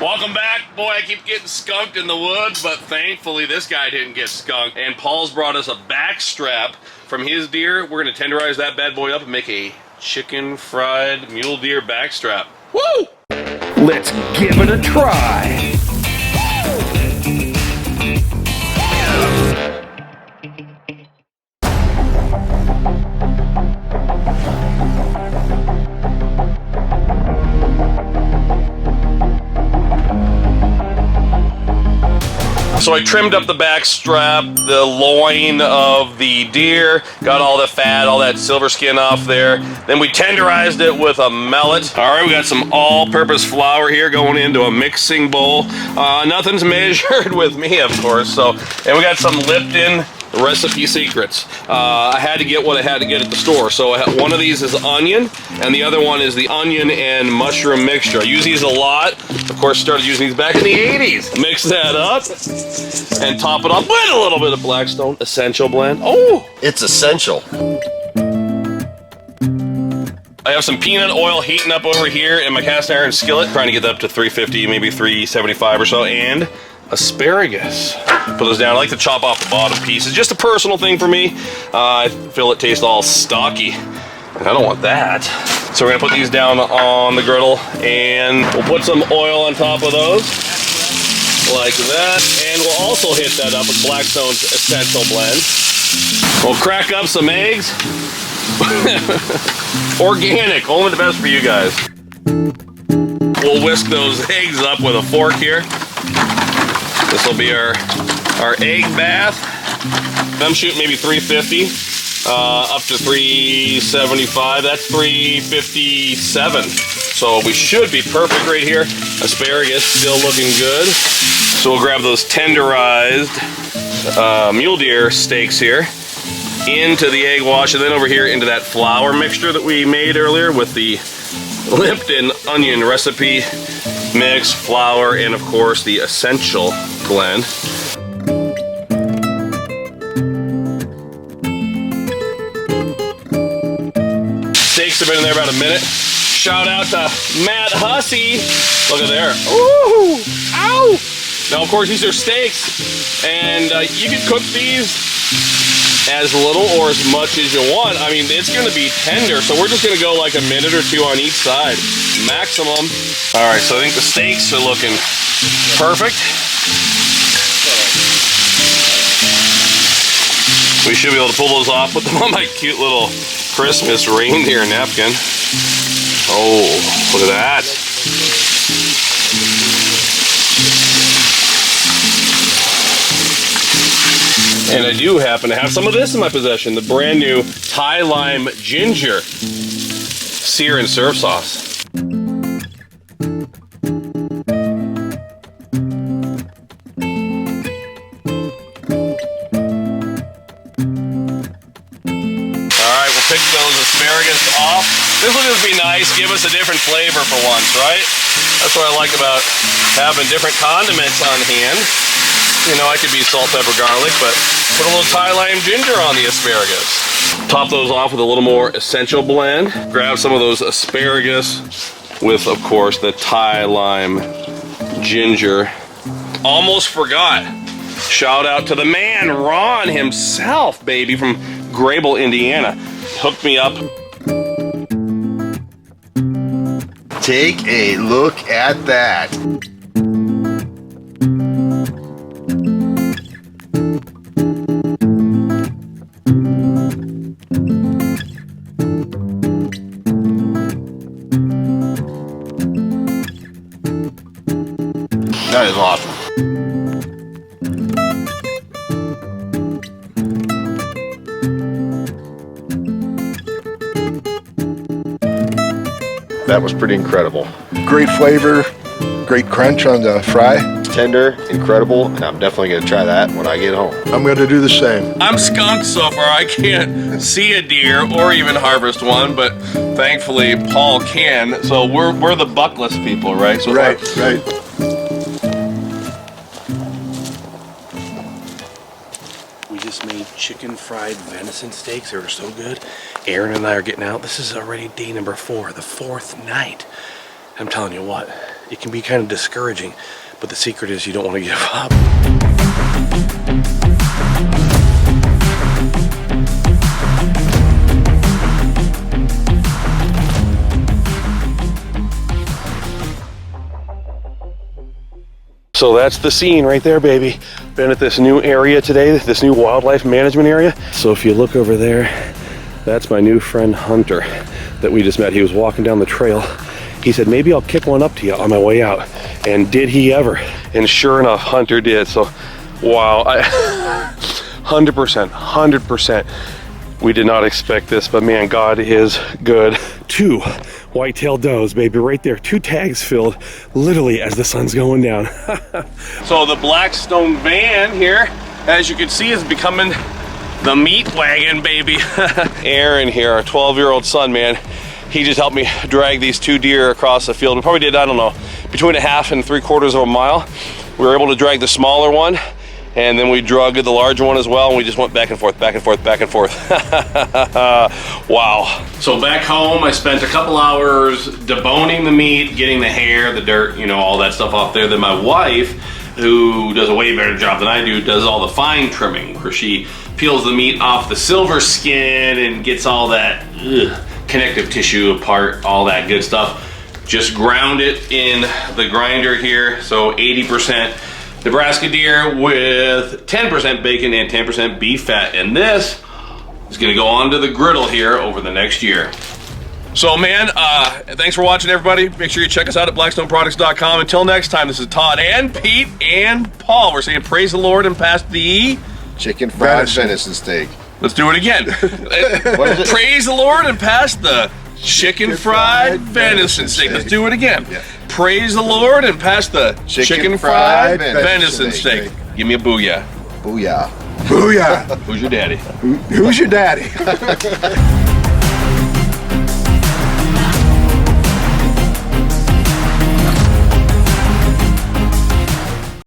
Welcome back. Boy, I keep getting skunked in the woods, but thankfully this guy didn't get skunked. And Paul's brought us a back strap from his deer. We're gonna tenderize that bad boy up and make a chicken fried mule deer back strap. Woo! Let's give it a try. So I trimmed up the back strap, the loin of the deer, got all the fat, all that silver skin off there. Then we tenderized it with a mallet. All right, we got some all-purpose flour here going into a mixing bowl. Nothing's measured with me, of course. And we got some Lipton recipe secrets. I had to get what I had to get at the store. So one of these is onion, and the other one is the onion and mushroom mixture. I use these a lot. Of course, started using these back in the 80s. Mix that up and top it off with a little bit of Blackstone Essential Blend. Oh! It's essential. I have some peanut oil heating up over here in my cast iron skillet, trying to get that up to 350, maybe 375 or so, and asparagus. Put those down. I like to chop off the bottom pieces. Just a personal thing for me. I feel it tastes all stocky. I don't want that. So we're gonna put these down on the griddle, and we'll put some oil on top of those, like that. And we'll also hit that up with Blackstone's Essential Blend. We'll crack up some eggs. Organic, only the best for you guys. We'll whisk those eggs up with a fork here. This will be our egg bath. I'm shooting maybe 350 up to 375. That's 357. So we should be perfect right here. Asparagus still looking good. So we'll grab those tenderized mule deer steaks here into the egg wash, and then over here into that flour mixture that we made earlier with the Lipton onion recipe mix, flour, and of course the Essential Blend. Steaks have been in there about a minute. Shout out to Matt Hussey. Look at there. Ooh! Ow! Now, of course, these are steaks, and you can cook these as little or as much as you want. I mean, it's gonna be tender, so we're just gonna go like a minute or two on each side, maximum. All right, so I think the steaks are looking perfect. We should be able to pull those off, put them on my cute little Christmas reindeer napkin. Oh, look at that. And I do happen to have some of this in my possession, the brand new Thai lime ginger sear and serve sauce. Alright, we'll pick those asparagus off. This will just be nice, give us a different flavor for once, right? That's what I like about having different condiments on hand. You know, I could be salt, pepper, garlic, but put a little Thai lime ginger on the asparagus. Top those off with a little more Essential Blend. Grab some of those asparagus with, of course, the Thai lime ginger. Almost forgot. Shout out to the man, Ron himself, baby, from Grable, Indiana. Hooked me up. Take a look at that. That is awesome. That was pretty incredible. Great flavor, great crunch on the fry. Tender, incredible, and I'm definitely going to try that when I get home. I'm going to do the same. I'm skunked so far, I can't see a deer or even harvest one, but thankfully Paul can. So we're the buckless people, right? So Right. We just made chicken fried venison steaks. They were so good. Aaron and I are getting out. This is already day number 4, the 4th night. I'm telling you what, it can be kind of discouraging. But the secret is you don't want to give up. So that's the scene right there, baby. Been at this new area today, this new wildlife management area. So if you look over there, that's my new friend Hunter that we just met. He was walking down the trail. He said, maybe I'll kick one up to you on my way out. And did he ever? And sure enough, Hunter did. So, wow, 100%. We did not expect this, but man, God is good. 2 white-tailed does, baby, right there. 2 tags filled literally as the sun's going down. So the Blackstone van here, as you can see, is becoming the meat wagon, baby. Aaron here, our 12-year-old son, man, he just helped me drag these 2 deer across the field. We probably did, I don't know, between a half and 3/4 of a mile. We were able to drag the smaller one, and then we drug the larger one as well, and we just went back and forth. Wow. So back home, I spent a couple hours deboning the meat, getting the hair, the dirt, you know, all that stuff off there. Then my wife, who does a way better job than I do, does all the fine trimming, where she peels the meat off the silver skin and gets all that connective tissue apart, all that good stuff. Just ground it in the grinder here, so 80% Nebraska deer with 10% bacon and 10% beef fat. And this is gonna go onto the griddle here over the next year. So man, thanks for watching, everybody. Make sure you check us out at blackstoneproducts.com. Until next time, this is Todd and Pete and Paul. We're saying praise the Lord and pass the Chicken fried venison steak. Let's do it again. Praise the Lord and pass the chicken fried venison steak. Let's do it again. Yeah. Praise the Lord and pass the chicken fried venison steak. Give me a booyah. Booyah. Booyah. Who's your daddy? Who's your daddy?